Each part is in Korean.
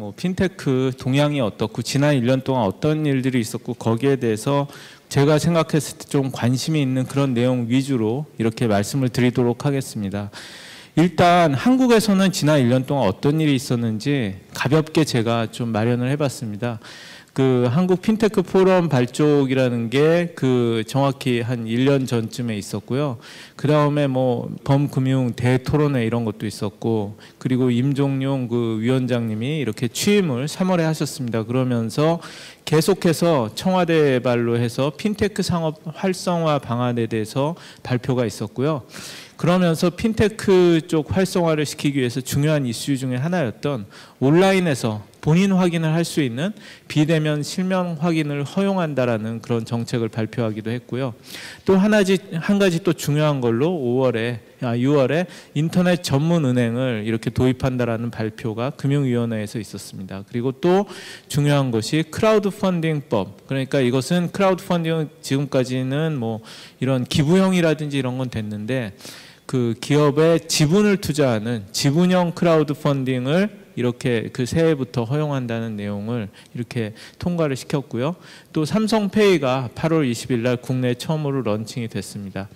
뭐 핀테크 동향이 어떻고 지난 1년 동안 어떤 일들이 있었고 거기에 대해서 제가 생각했을 때 좀 관심이 있는 그런 내용 위주로 이렇게 말씀을 드리도록 하겠습니다. 일단 한국에서는 지난 1년 동안 어떤 일이 있었는지 가볍게 제가 좀 마련을 해봤습니다. 그 한국 핀테크 포럼 발족이라는 게 그 정확히 한 1년 전쯤에 있었고요. 그 다음에 뭐 범금융 대토론회 이런 것도 있었고, 그리고 임종용 그 위원장님이 이렇게 취임을 3월에 하셨습니다. 그러면서 계속해서 청와대 발로 해서 핀테크 상업 활성화 방안에 대해서 발표가 있었고요. 그러면서 핀테크 쪽 활성화를 시키기 위해서 중요한 이슈 중에 하나였던 온라인에서 본인 확인을 할 수 있는 비대면 실명 확인을 허용한다라는 그런 정책을 발표하기도 했고요. 또 한 가지 또 중요한 걸로 6월에 인터넷 전문 은행을 이렇게 도입한다라는 발표가 금융위원회에서 있었습니다. 그리고 또 중요한 것이 크라우드 펀딩법. 그러니까 이것은 크라우드 펀딩은 지금까지는 뭐 이런 기부형이라든지 이런 건 됐는데 그 기업에 지분을 투자하는 지분형 크라우드 펀딩을 이렇게 그 새해부터 허용한다는 내용을 이렇게 통과를 시켰고요. 또 삼성페이가 8월 20일 날 국내에 처음으로 런칭이 됐습니다.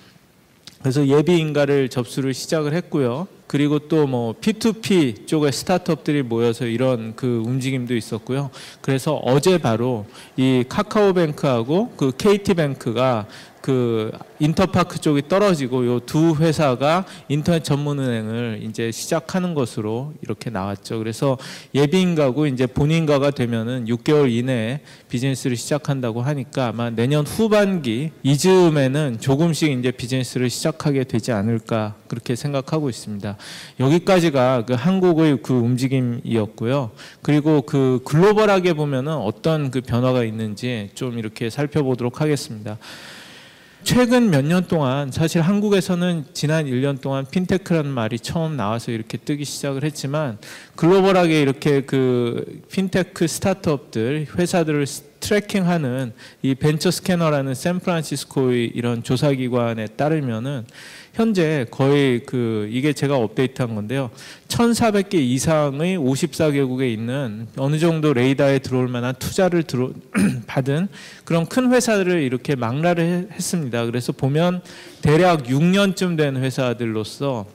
그래서 예비 인가를 접수를 시작을 했고요. 그리고 또 뭐 P2P 쪽의 스타트업들이 모여서 이런 그 움직임도 있었고요. 그래서 어제 바로 이 카카오뱅크하고 그 KT뱅크가 그 인터파크 쪽이 떨어지고 요 두 회사가 인터넷 전문은행을 이제 시작하는 것으로 이렇게 나왔죠. 그래서 예비인가고 이제 본인가가 되면은 6개월 이내에 비즈니스를 시작한다고 하니까 아마 내년 후반기 이즈음에는 조금씩 이제 비즈니스를 시작하게 되지 않을까 그렇게 생각하고 있습니다. 여기까지가 그 한국의 그 움직임이었고요. 그리고 그 글로벌하게 보면은 어떤 그 변화가 있는지 좀 이렇게 살펴보도록 하겠습니다. 최근 몇 년 동안 사실 한국에서는 지난 1년 동안 핀테크라는 말이 처음 나와서 이렇게 뜨기 시작을 했지만 글로벌하게 이렇게 그 핀테크 스타트업들 회사들을 트래킹하는 이 벤처 스캐너라는 샌프란시스코의 이런 조사기관에 따르면은 현재 거의 그 이게 제가 업데이트한 건데요. 1,400개 이상의 54개국에 있는 어느 정도 레이더에 들어올 만한 투자를 받은 그런 큰 회사들을 이렇게 망라를 했습니다. 그래서 보면 대략 6년쯤 된 회사들로서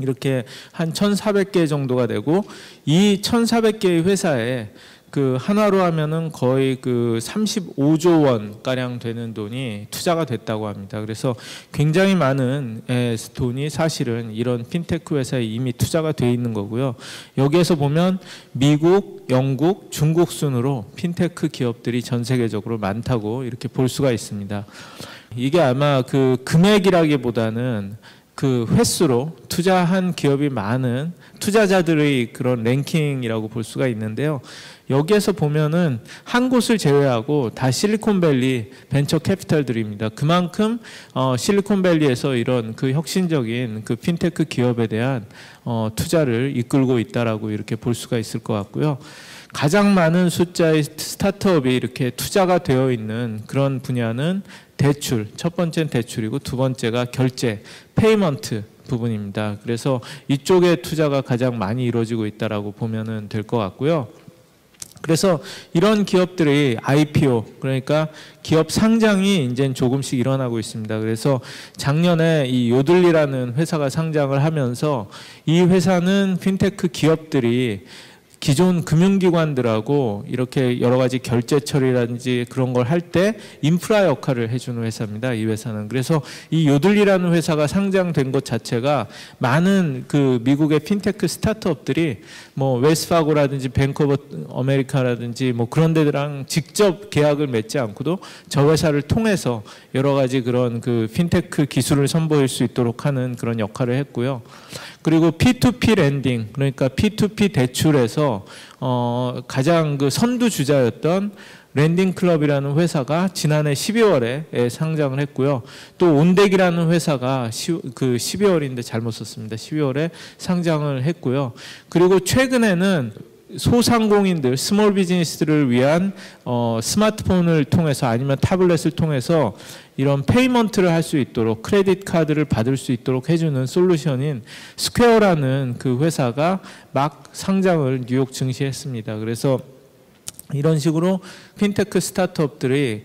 이렇게 한 1,400개 정도가 되고 이 1,400개의 회사에 그 한화로 하면은 거의 그 35조 원 가량 되는 돈이 투자가 됐다고 합니다. 그래서 굉장히 많은 돈이 사실은 이런 핀테크 회사에 이미 투자가 돼 있는 거고요. 여기에서 보면 미국, 영국, 중국 순으로 핀테크 기업들이 전 세계적으로 많다고 이렇게 볼 수가 있습니다. 이게 아마 그 금액이라기보다는 그 횟수로 투자한 기업이 많은 투자자들의 그런 랭킹이라고 볼 수가 있는데요. 여기에서 보면은 한 곳을 제외하고 다 실리콘밸리 벤처 캐피탈들입니다. 그만큼 실리콘밸리에서 이런 그 혁신적인 그 핀테크 기업에 대한 투자를 이끌고 있다라고 이렇게 볼 수가 있을 것 같고요. 가장 많은 숫자의 스타트업이 이렇게 투자가 되어 있는 그런 분야는 대출, 첫 번째는 대출이고 두 번째가 결제, 페이먼트 부분입니다. 그래서 이쪽에 투자가 가장 많이 이루어지고 있다라고 보면은 될 것 같고요. 그래서 이런 기업들이 IPO, 그러니까 기업 상장이 이제 조금씩 일어나고 있습니다. 그래서 작년에 이 요들리라는 회사가 상장을 하면서 이 회사는 핀테크 기업들이 기존 금융기관들하고 이렇게 여러 가지 결제 처리라든지 그런 걸 할 때 인프라 역할을 해주는 회사입니다. 이 회사는. 그래서 이 요들리라는 회사가 상장된 것 자체가 많은 그 미국의 핀테크 스타트업들이 뭐 웰스파고라든지 뱅크 오브 아메리카라든지 뭐 그런 데들랑 직접 계약을 맺지 않고도 저 회사를 통해서 여러 가지 그런 그 핀테크 기술을 선보일 수 있도록 하는 그런 역할을 했고요. 그리고 P2P 랜딩, 그러니까 P2P 대출에서 가장 그 선두 주자였던 랜딩 클럽이라는 회사가 지난해 12월에 상장을 했고요. 또 온덱이라는 회사가 그 12월인데 잘못 썼습니다. 12월에 상장을 했고요. 그리고 최근에는 소상공인들, 스몰 비즈니스들을 위한 스마트폰을 통해서 아니면 타블렛을 통해서 이런 페이먼트를 할 수 있도록 크레딧 카드를 받을 수 있도록 해주는 솔루션인 스퀘어라는 그 회사가 막 상장을 뉴욕 증시했습니다. 그래서 이런 식으로 핀테크 스타트업들이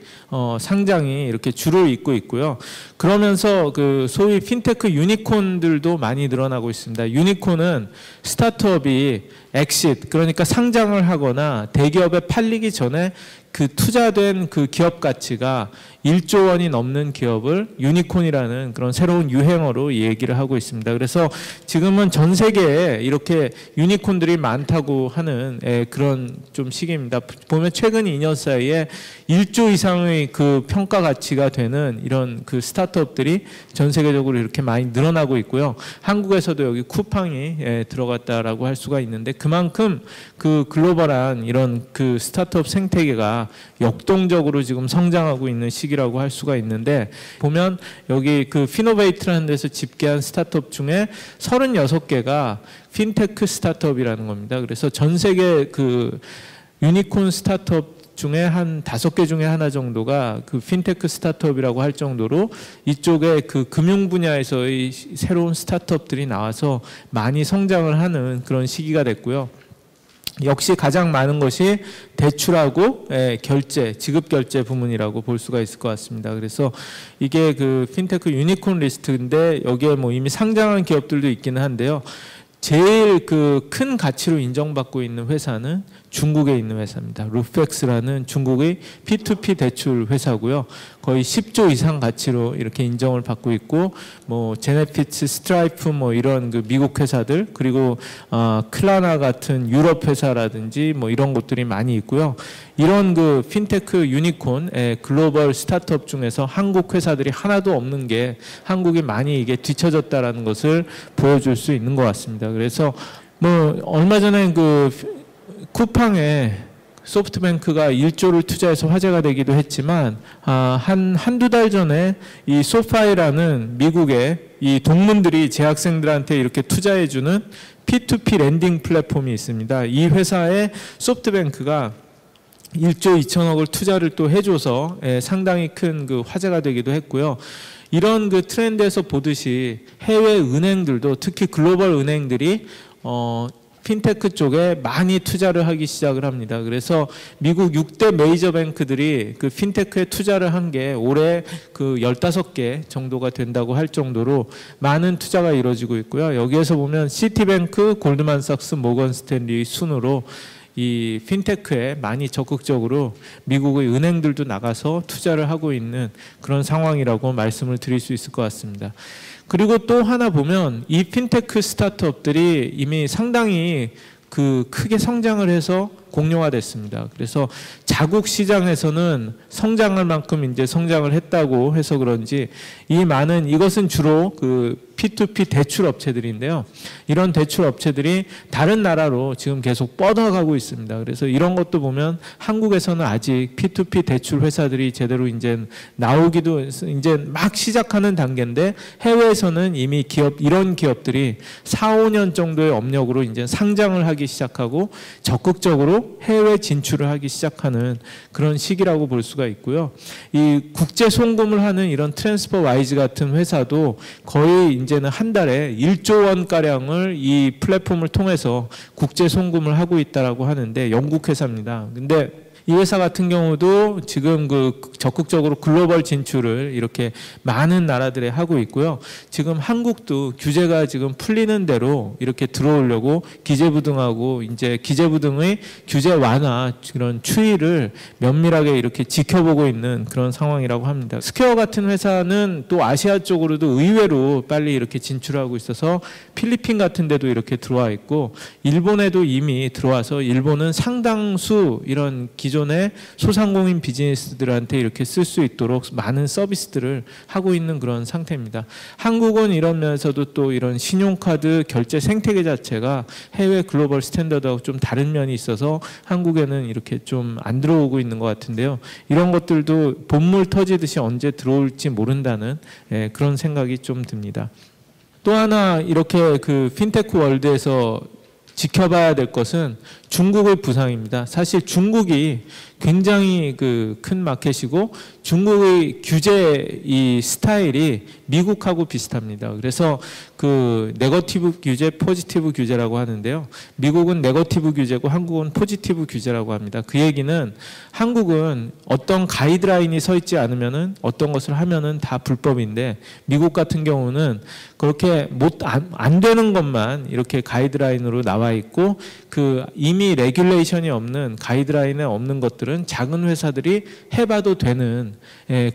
상장이 이렇게 줄을 잇고 있고요. 그러면서 그 소위 핀테크 유니콘들도 많이 늘어나고 있습니다. 유니콘은 스타트업이 엑싯, 그러니까 상장을 하거나 대기업에 팔리기 전에 그 투자된 그 기업 가치가 1조 원이 넘는 기업을 유니콘이라는 그런 새로운 유행어로 얘기를 하고 있습니다. 그래서 지금은 전 세계에 이렇게 유니콘들이 많다고 하는 그런 좀 시기입니다. 보면 최근 2년 사이에 1조 이상의 그 평가 가치가 되는 이런 그 스타트업들이 전 세계적으로 이렇게 많이 늘어나고 있고요. 한국에서도 여기 쿠팡이 들어갔다라고 할 수가 있는데 그만큼 그 글로벌한 이런 그 스타트업 생태계가 역동적으로 지금 성장하고 있는 시기라고 할 수가 있는데 보면 여기 그 피노베이트라는 데서 집계한 스타트업 중에 36개가 핀테크 스타트업이라는 겁니다. 그래서 전 세계 그 유니콘 스타트업 중에 한 5개 중에 하나 정도가 그 핀테크 스타트업이라고 할 정도로 이쪽에 그 금융 분야에서의 새로운 스타트업들이 나와서 많이 성장을 하는 그런 시기가 됐고요. 역시 가장 많은 것이 대출하고 결제, 지급 결제 부문이라고 볼 수가 있을 것 같습니다. 그래서 이게 그 핀테크 유니콘 리스트인데 여기에 뭐 이미 상장한 기업들도 있기는 한데요. 제일 그 큰 가치로 인정받고 있는 회사는 중국에 있는 회사입니다. 루펙스라는 중국의 P2P 대출 회사고요. 거의 10조 이상 가치로 이렇게 인정을 받고 있고, 뭐 제네피츠, 스트라이프 뭐 이런 그 미국 회사들, 그리고 클라나 같은 유럽 회사라든지 뭐 이런 것들이 많이 있고요. 이런 그 핀테크 유니콘 글로벌 스타트업 중에서 한국 회사들이 하나도 없는 게 한국이 많이 이게 뒤처졌다라는 것을 보여줄 수 있는 것 같습니다. 그래서 뭐 얼마 전에 그 쿠팡에 소프트뱅크가 1조를 투자해서 화제가 되기도 했지만 한두 달 전에 이 소파이라는 미국의 이 동문들이 재학생들한테 이렇게 투자해주는 P2P 랜딩 플랫폼이 있습니다. 이 회사에 소프트뱅크가 1조 2천억을 투자를 또 해줘서 상당히 큰 그 화제가 되기도 했고요. 이런 그 트렌드에서 보듯이 해외 은행들도 특히 글로벌 은행들이 핀테크 쪽에 많이 투자를 하기 시작을 합니다. 그래서 미국 6대 메이저 뱅크들이 그 핀테크에 투자를 한 게 올해 그 15개 정도가 된다고 할 정도로 많은 투자가 이루어지고 있고요. 여기에서 보면 시티뱅크, 골드만삭스, 모건 스탠리 순으로 이 핀테크에 많이 적극적으로 미국의 은행들도 나가서 투자를 하고 있는 그런 상황이라고 말씀을 드릴 수 있을 것 같습니다. 그리고 또 하나 보면 이 핀테크 스타트업들이 이미 상당히 그 크게 성장을 해서 공룡화됐습니다. 그래서 자국 시장에서는 성장할 만큼 이제 성장을 했다고 해서 그런지 이것은 주로 그 P2P 대출 업체들인데요. 이런 대출 업체들이 다른 나라로 지금 계속 뻗어가고 있습니다. 그래서 이런 것도 보면 한국에서는 아직 P2P 대출 회사들이 제대로 이제 나오기도 이제 막 시작하는 단계인데 해외에서는 이미 이런 기업들이 4, 5년 정도의 업력으로 이제 상장을 하기 시작하고 적극적으로 해외 진출을 하기 시작하는 그런 시기라고 볼 수가 있고요. 이 국제 송금을 하는 이런 트랜스퍼 와이즈 같은 회사도 거의 이제는 한 달에 1조 원 가량을 이 플랫폼을 통해서 국제 송금을 하고 있다라고 하는데 영국 회사입니다. 근데 이 회사 같은 경우도 지금 그 적극적으로 글로벌 진출을 이렇게 많은 나라들에 하고 있고요. 지금 한국도 규제가 지금 풀리는 대로 이렇게 들어오려고 기재부 등하고 이제 기재부 등의 규제 완화 그런 추이를 면밀하게 이렇게 지켜보고 있는 그런 상황이라고 합니다. 스퀘어 같은 회사는 또 아시아 쪽으로도 의외로 빨리 이렇게 진출하고 있어서 필리핀 같은 데도 이렇게 들어와 있고 일본에도 이미 들어와서 일본은 상당수 이런 기존의 소상공인 비즈니스들한테 이렇게 쓸 수 있도록 많은 서비스들을 하고 있는 그런 상태입니다. 한국은 이런 면에서도 또 이런 신용카드 결제 생태계 자체가 해외 글로벌 스탠더드하고 좀 다른 면이 있어서 한국에는 이렇게 좀 안 들어오고 있는 것 같은데요. 이런 것들도 본물 터지듯이 언제 들어올지 모른다는 그런 생각이 좀 듭니다. 또 하나 이렇게 그 핀테크 월드에서 지켜봐야 될 것은 중국의 부상입니다. 사실 중국이 굉장히 큰 마켓이고 중국의 규제 이 스타일이 미국하고 비슷합니다. 그래서 네거티브 규제, 포지티브 규제라고 하는데요. 미국은 네거티브 규제고 한국은 포지티브 규제라고 합니다. 그 얘기는 한국은 어떤 가이드라인이 서 있지 않으면은 어떤 것을 하면은 다 불법인데 미국 같은 경우는 그렇게 안 되는 것만 이렇게 가이드라인으로 나와 있고 이미 레귤레이션이 없는 가이드라인에 없는 것들은 작은 회사들이 해봐도 되는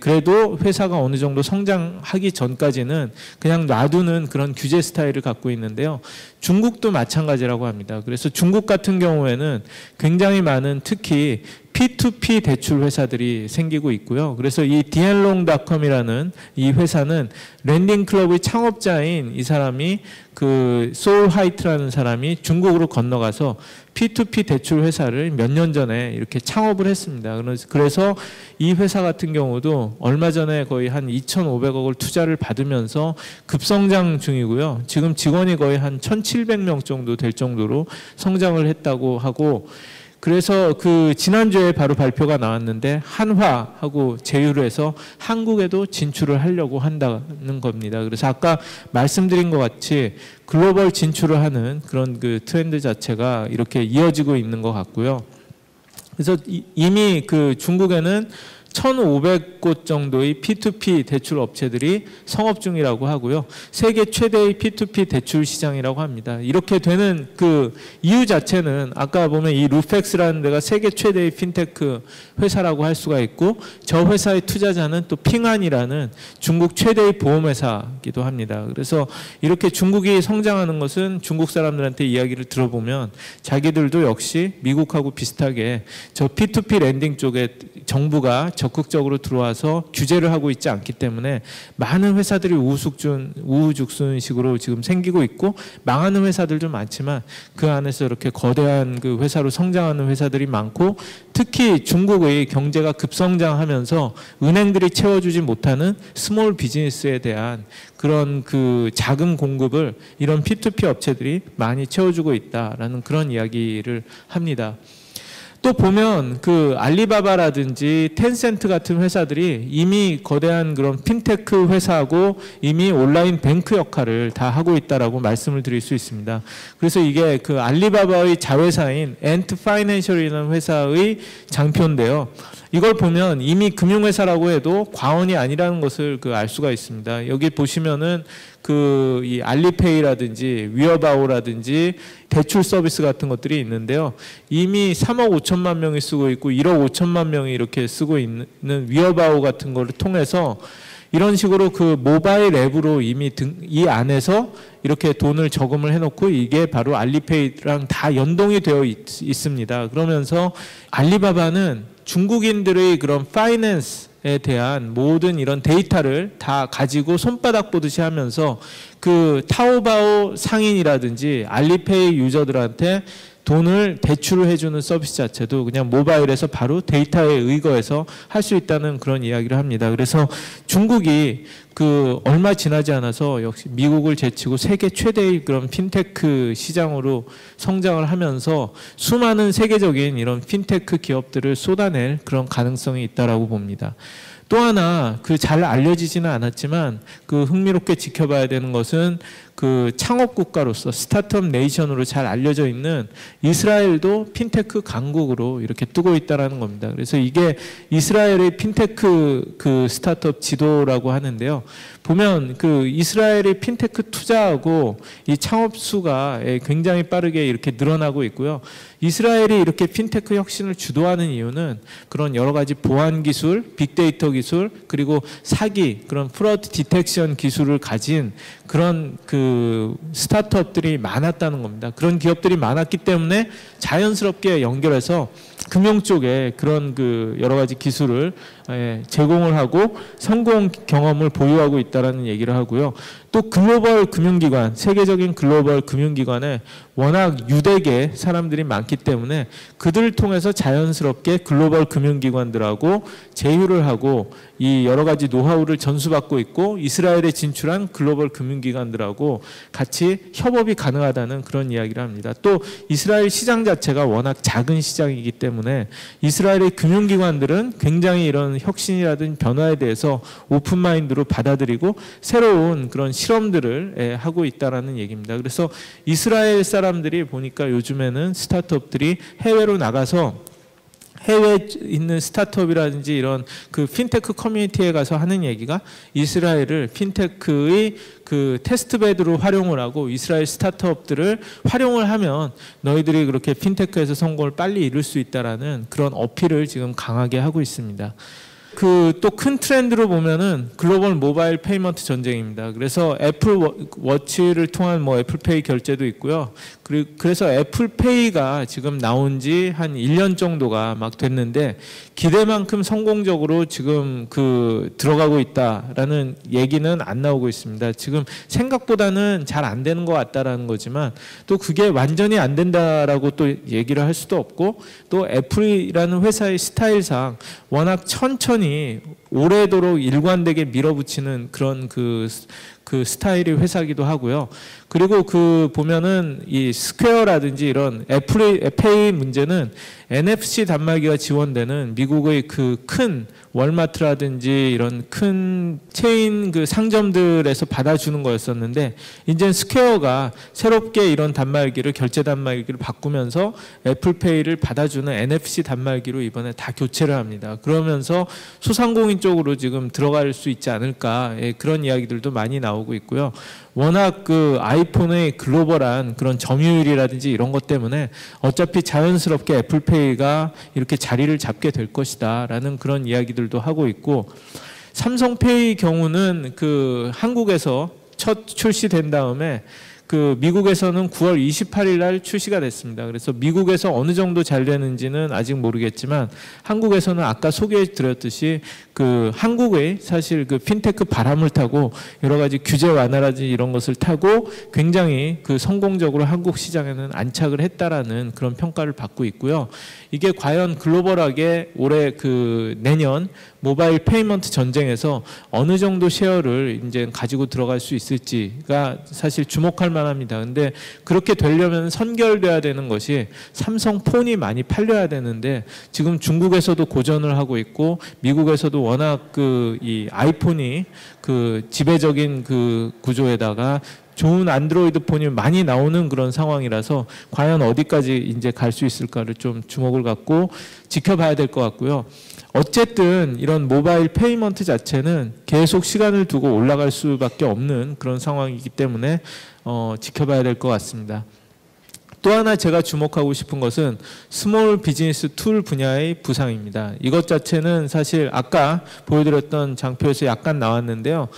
그래도 회사가 어느 정도 성장하기 전까지는 그냥 놔두는 그런 규제 스타일을 갖고 있는데요. 중국도 마찬가지라고 합니다. 그래서 중국 같은 경우에는 굉장히 많은 특히 P2P 대출 회사들이 생기고 있고요. 그래서 이 디앤롱닷컴이라는 이 회사는 랜딩클럽의 창업자인 이 사람이 소울 하이트라는 사람이 중국으로 건너가서 P2P 대출 회사를 몇 년 전에 이렇게 창업을 했습니다. 그래서 이 회사 같은 경우도 얼마 전에 거의 한 2,500억을 투자를 받으면서 급성장 중이고요. 지금 직원이 거의 한 1,700명 정도 될 정도로 성장을 했다고 하고 그래서 지난주에 바로 발표가 나왔는데 한화하고 제휴를 해서 한국에도 진출을 하려고 한다는 겁니다. 그래서 아까 말씀드린 것 같이 글로벌 진출을 하는 그런 트렌드 자체가 이렇게 이어지고 있는 것 같고요. 그래서 이미 중국에는 1,500곳 정도의 P2P 대출 업체들이 성업 중이라고 하고요. 세계 최대의 P2P 대출 시장이라고 합니다. 이렇게 되는 이유 자체는 아까 보면 이 루펙스라는 데가 세계 최대의 핀테크 회사라고 할 수가 있고 저 회사의 투자자는 또 핑안이라는 중국 최대의 보험회사이기도 합니다. 그래서 이렇게 중국이 성장하는 것은 중국 사람들한테 이야기를 들어보면 자기들도 역시 미국하고 비슷하게 저 P2P 랜딩 쪽에 정부가 적극적으로 들어와서 규제를 하고 있지 않기 때문에 많은 회사들이 우후죽순식으로 지금 생기고 있고 망하는 회사들도 많지만 그 안에서 이렇게 거대한 회사로 성장하는 회사들이 많고 특히 중국의 경제가 급성장하면서 은행들이 채워주지 못하는 스몰 비즈니스에 대한 그런 자금 공급을 이런 P2P 업체들이 많이 채워주고 있다라는 그런 이야기를 합니다. 또 보면 알리바바라든지 텐센트 같은 회사들이 이미 거대한 그런 핀테크 회사하고 이미 온라인 뱅크 역할을 다 하고 있다라고 말씀을 드릴 수 있습니다. 그래서 이게 알리바바의 자회사인 엔트 파이낸셜이라는 회사의 장표인데요. 이걸 보면 이미 금융회사라고 해도 과언이 아니라는 것을 알 수가 있습니다. 여기 보시면은 이 알리페이라든지 위어바오라든지 대출 서비스 같은 것들이 있는데요. 이미 3억 5천만 명이 쓰고 있고 1억 5천만 명이 이렇게 쓰고 있는 위어바오 같은 거를 통해서 이런 식으로 모바일 앱으로 이미 이 안에서 이렇게 돈을 저금을 해놓고 이게 바로 알리페이랑 다 연동이 되어 있습니다. 그러면서 알리바바는 중국인들의 그런 파이낸스에 대한 모든 이런 데이터를 다 가지고 손바닥 보듯이 하면서 타오바오 상인이라든지 알리페이 유저들한테 돈을 대출을 해주는 서비스 자체도 그냥 모바일에서 바로 데이터에 의거해서 할 수 있다는 그런 이야기를 합니다. 그래서 중국이 얼마 지나지 않아서 역시 미국을 제치고 세계 최대의 그런 핀테크 시장으로 성장을 하면서 수많은 세계적인 이런 핀테크 기업들을 쏟아낼 그런 가능성이 있다라고 봅니다. 또 하나 잘 알려지지는 않았지만 흥미롭게 지켜봐야 되는 것은 창업 국가로서 스타트업 네이션으로 잘 알려져 있는 이스라엘도 핀테크 강국으로 이렇게 뜨고 있다라는 겁니다. 그래서 이게 이스라엘의 핀테크 스타트업 지도라고 하는데요. 보면 이스라엘의 핀테크 투자하고 이 창업 수가 굉장히 빠르게 이렇게 늘어나고 있고요. 이스라엘이 이렇게 핀테크 혁신을 주도하는 이유는 그런 여러 가지 보안 기술, 빅데이터 기술, 그리고 사기, 그런 프로드 디텍션 기술을 가진 그런 스타트업들이 많았다는 겁니다. 그런 기업들이 많았기 때문에 자연스럽게 연결해서 금융 쪽에 그런 여러 가지 기술을 제공을 하고 성공 경험을 보유하고 있다라는 얘기를 하고요. 또 글로벌 금융기관, 세계적인 글로벌 금융기관에 워낙 유대계 사람들이 많기 때문에 그들을 통해서 자연스럽게 글로벌 금융기관들하고 제휴를 하고 이 여러 가지 노하우를 전수받고 있고 이스라엘에 진출한 글로벌 금융기관들하고 같이 협업이 가능하다는 그런 이야기를 합니다. 또 이스라엘 시장 자체가 워낙 작은 시장이기 때문에 이스라엘의 금융기관들은 굉장히 이런 혁신이라든지 변화에 대해서 오픈마인드로 받아들이고 새로운 그런 실험들을 하고 있다라는 얘기입니다. 그래서 이스라엘 사람들이 보니까 요즘에는 스타트업들이 해외로 나가서 해외에 있는 스타트업이라든지 이런 그 핀테크 커뮤니티에 가서 하는 얘기가 이스라엘을 핀테크의 그 테스트베드로 활용을 하고 이스라엘 스타트업들을 활용을 하면 너희들이 그렇게 핀테크에서 성공을 빨리 이룰 수 있다라는 그런 어필을 지금 강하게 하고 있습니다. 그 또 큰 트렌드로 보면은 글로벌 모바일 페이먼트 전쟁입니다. 그래서 애플 워치를 통한 뭐 애플페이 결제도 있고요. 그래서 애플페이가 지금 나온 지 한 1년 정도가 막 됐는데 기대만큼 성공적으로 지금 그 들어가고 있다라는 얘기는 안 나오고 있습니다. 지금 생각보다는 잘 안 되는 것 같다라는 거지만 또 그게 완전히 안 된다라고 또 얘기를 할 수도 없고 또 애플이라는 회사의 스타일상 워낙 천천히 오래도록 일관되게 밀어붙이는 그런 그 스타일의 회사기도 하고요. 그리고 그 보면은 이 스퀘어라든지 이런 애플페이 문제는 NFC 단말기가 지원되는 미국의 그 큰 월마트라든지 이런 큰 체인 그 상점들에서 받아주는 거였었는데 이제 스퀘어가 새롭게 이런 단말기를 결제 단말기를 바꾸면서 애플페이를 받아주는 NFC 단말기로 이번에 다 교체를 합니다. 그러면서 소상공인 쪽으로 지금 들어갈 수 있지 않을까 그런 이야기들도 많이 나오고 있고요. 워낙 그 아이폰의 글로벌한 그런 점유율이라든지 이런 것 때문에 어차피 자연스럽게 애플페이가 이렇게 자리를 잡게 될 것이다 라는 그런 이야기들도 하고 있고 삼성페이 경우는 그 한국에서 첫 출시된 다음에 그 미국에서는 9월 28일 날 출시가 됐습니다. 그래서 미국에서 어느 정도 잘 되는지는 아직 모르겠지만 한국에서는 아까 소개해 드렸듯이 그 한국의 사실 그 핀테크 바람을 타고 여러 가지 규제 완화라든지 이런 것을 타고 굉장히 그 성공적으로 한국 시장에는 안착을 했다라는 그런 평가를 받고 있고요. 이게 과연 글로벌하게 올해 그 내년 모바일 페이먼트 전쟁에서 어느 정도 쉐어를 이제 가지고 들어갈 수 있을지가 사실 주목할 만합니다. 근데 그렇게 되려면 선결돼야 되는 것이 삼성폰이 많이 팔려야 되는데 지금 중국에서도 고전을 하고 있고 미국에서도 워낙 그 이 아이폰이 그 지배적인 그 구조에다가 좋은 안드로이드 폰이 많이 나오는 그런 상황이라서 과연 어디까지 이제 갈 수 있을까를 좀 주목을 갖고 지켜봐야 될 것 같고요. 어쨌든 이런 모바일 페이먼트 자체는 계속 시간을 두고 올라갈 수밖에 없는 그런 상황이기 때문에 지켜봐야 될 것 같습니다. 또 하나 제가 주목하고 싶은 것은 스몰 비즈니스 툴 분야의 부상입니다. 이것 자체는 사실 아까 보여드렸던 장표에서 약간 나왔는데요.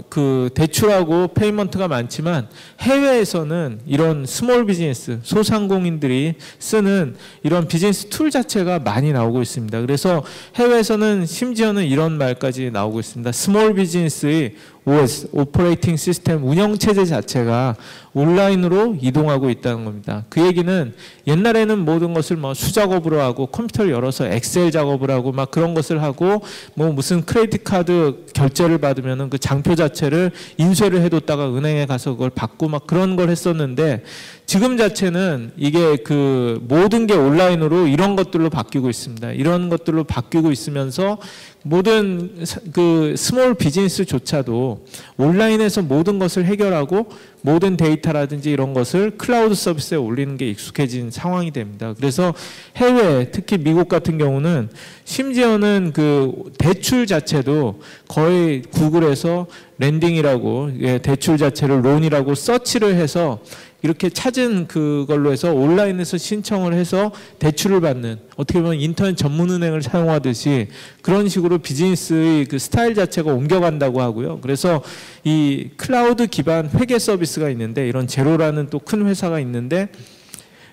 그 대출하고 페이먼트가 많지만 해외에서는 이런 스몰 비즈니스, 소상공인들이 쓰는 이런 비즈니스 툴 자체가 많이 나오고 있습니다. 그래서 해외에서는 심지어는 이런 말까지 나오고 있습니다. 스몰 비즈니스의 OS, 오퍼레이팅 시스템 운영체제 자체가 온라인으로 이동하고 있다는 겁니다. 그 얘기는 옛날에는 모든 것을 뭐 수작업으로 하고 컴퓨터를 열어서 엑셀 작업을 하고 막 그런 것을 하고 뭐 무슨 크레디트 카드 결제를 받으면은 그 장표 자체를 인쇄를 해뒀다가 은행에 가서 그걸 받고 막 그런 걸 했었는데 지금 자체는 이게 그 모든 게 온라인으로 이런 것들로 바뀌고 있습니다. 이런 것들로 바뀌고 있으면서 모든 그 스몰 비즈니스조차도 온라인에서 모든 것을 해결하고 모든 데이터라든지 이런 것을 클라우드 서비스에 올리는 게 익숙해진 상황이 됩니다. 그래서 해외, 특히 미국 같은 경우는 심지어는 그 대출 자체도 거의 구글에서 랜딩이라고 대출 자체를 론이라고 서치를 해서 이렇게 찾은 그걸로 해서 온라인에서 신청을 해서 대출을 받는 어떻게 보면 인터넷 전문은행을 사용하듯이 그런 식으로 비즈니스의 그 스타일 자체가 옮겨간다고 하고요. 그래서 이 클라우드 기반 회계 서비스가 있는데 이런 제로라는 또 큰 회사가 있는데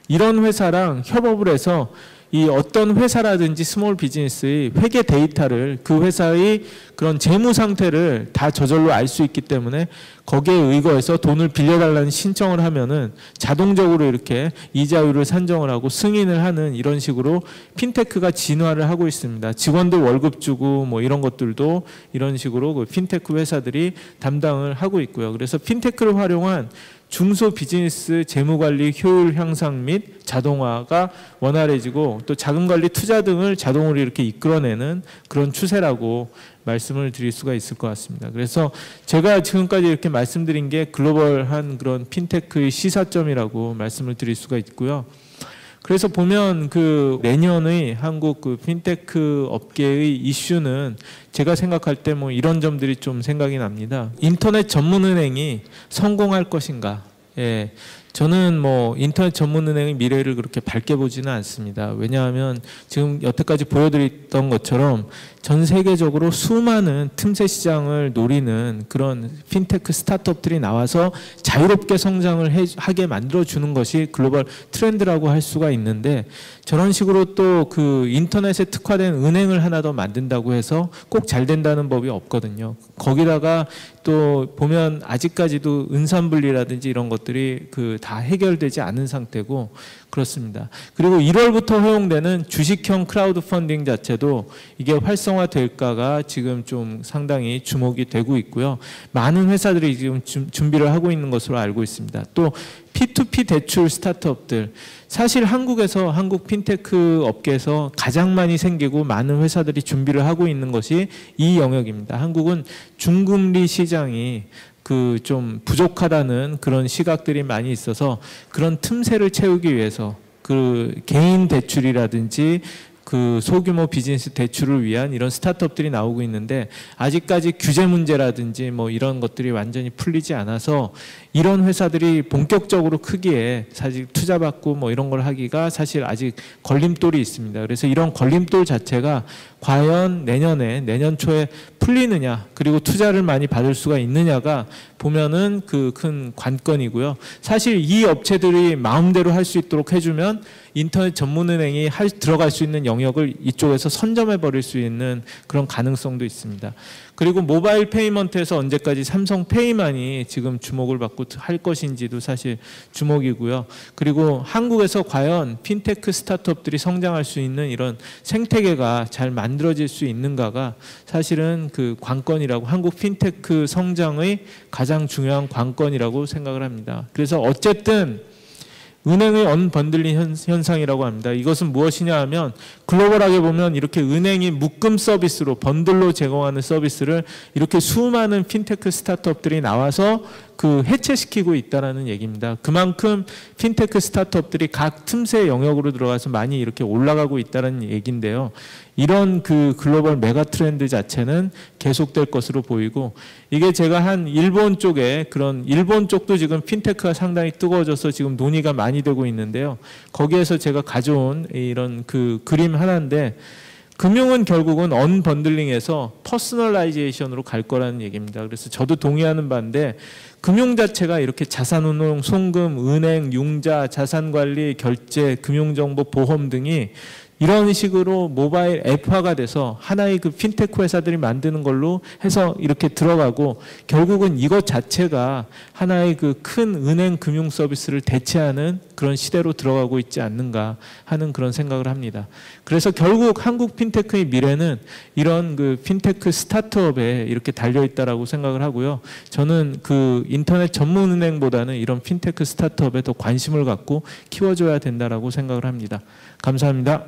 이런 회사랑 협업을 해서 이 어떤 회사라든지 스몰 비즈니스의 회계 데이터를 그 회사의 그런 재무 상태를 다 저절로 알 수 있기 때문에 거기에 의거해서 돈을 빌려달라는 신청을 하면은 자동적으로 이렇게 이자율을 산정을 하고 승인을 하는 이런 식으로 핀테크가 진화를 하고 있습니다. 직원들 월급 주고 뭐 이런 것들도 이런 식으로 그 핀테크 회사들이 담당을 하고 있고요. 그래서 핀테크를 활용한 중소 비즈니스 재무관리 효율 향상 및 자동화가 원활해지고 또 자금관리 투자 등을 자동으로 이렇게 이끌어내는 그런 추세라고 말씀을 드릴 수가 있을 것 같습니다. 그래서 제가 지금까지 이렇게 말씀드린 게 글로벌한 그런 핀테크의 시사점이라고 말씀을 드릴 수가 있고요. 그래서 보면 그 내년의 한국 그 핀테크 업계의 이슈는 제가 생각할 때 뭐 이런 점들이 좀 생각이 납니다. 인터넷 전문은행이 성공할 것인가? 예. 저는 뭐 인터넷 전문은행의 미래를 그렇게 밝게 보지는 않습니다. 왜냐하면 지금 여태까지 보여드렸던 것처럼 전 세계적으로 수많은 틈새 시장을 노리는 그런 핀테크 스타트업들이 나와서 자유롭게 성장을 하게 만들어주는 것이 글로벌 트렌드라고 할 수가 있는데 저런 식으로 또 그 인터넷에 특화된 은행을 하나 더 만든다고 해서 꼭 잘 된다는 법이 없거든요. 거기다가 또 보면 아직까지도 은산분리라든지 이런 것들이 그 다 해결되지 않은 상태고 그렇습니다. 그리고 1월부터 허용되는 주식형 크라우드 펀딩 자체도 이게 활성화될까가 지금 좀 상당히 주목이 되고 있고요. 많은 회사들이 지금 준비를 하고 있는 것으로 알고 있습니다. 또 P2P 대출 스타트업들, 사실 한국에서 한국 핀테크 업계에서 가장 많이 생기고 많은 회사들이 준비를 하고 있는 것이 이 영역입니다. 한국은 중금리 시장이 그 좀 부족하다는 그런 시각들이 많이 있어서 그런 틈새를 채우기 위해서 그 개인 대출이라든지 그 소규모 비즈니스 대출을 위한 이런 스타트업들이 나오고 있는데 아직까지 규제 문제라든지 뭐 이런 것들이 완전히 풀리지 않아서 이런 회사들이 본격적으로 크기에 사실 투자받고 뭐 이런 걸 하기가 사실 아직 걸림돌이 있습니다. 그래서 이런 걸림돌 자체가 과연 내년 초에 풀리느냐 그리고 투자를 많이 받을 수가 있느냐가 보면은 그 큰 관건이고요. 사실 이 업체들이 마음대로 할 수 있도록 해주면 인터넷 전문은행이 들어갈 수 있는 영역을 이쪽에서 선점해 버릴 수 있는 그런 가능성도 있습니다. 그리고 모바일 페이먼트에서 언제까지 삼성페이만이 지금 주목을 받고 할 것인지도 사실 주목이고요. 그리고 한국에서 과연 핀테크 스타트업들이 성장할 수 있는 이런 생태계가 잘 만들어질 수 있는가가 사실은 그 관건이라고, 한국 핀테크 성장의 가장 중요한 관건이라고 생각을 합니다. 그래서 어쨌든 은행의 언번들링 현상이라고 합니다. 이것은 무엇이냐 하면 글로벌하게 보면 이렇게 은행이 묶음 서비스로 번들로 제공하는 서비스를 이렇게 수많은 핀테크 스타트업들이 나와서 그 해체시키고 있다는 얘기입니다. 그만큼 핀테크 스타트업들이 각 틈새 영역으로 들어가서 많이 이렇게 올라가고 있다는 얘기인데요. 이런 그 글로벌 메가 트렌드 자체는 계속될 것으로 보이고, 이게 제가 한 일본 쪽에 그런 일본 쪽도 지금 핀테크가 상당히 뜨거워져서 지금 논의가 많이 되고 있는데요. 거기에서 제가 가져온 이런 그 그림 하나인데, 금융은 결국은 언번들링에서 퍼스널라이제이션으로 갈 거라는 얘기입니다. 그래서 저도 동의하는 바인데, 금융 자체가 이렇게 자산운용, 송금, 은행, 융자, 자산관리, 결제, 금융정보, 보험 등이 이런 식으로 모바일 앱화가 돼서 하나의 그 핀테크 회사들이 만드는 걸로 해서 이렇게 들어가고, 결국은 이것 자체가 하나의 그 큰 은행 금융 서비스를 대체하는 그런 시대로 들어가고 있지 않는가 하는 그런 생각을 합니다. 그래서 결국 한국 핀테크의 미래는 이런 그 핀테크 스타트업에 이렇게 달려 있다라고 생각을 하고요. 저는 그 인터넷 전문 은행보다는 이런 핀테크 스타트업에 더 관심을 갖고 키워줘야 된다라고 생각을 합니다. 감사합니다.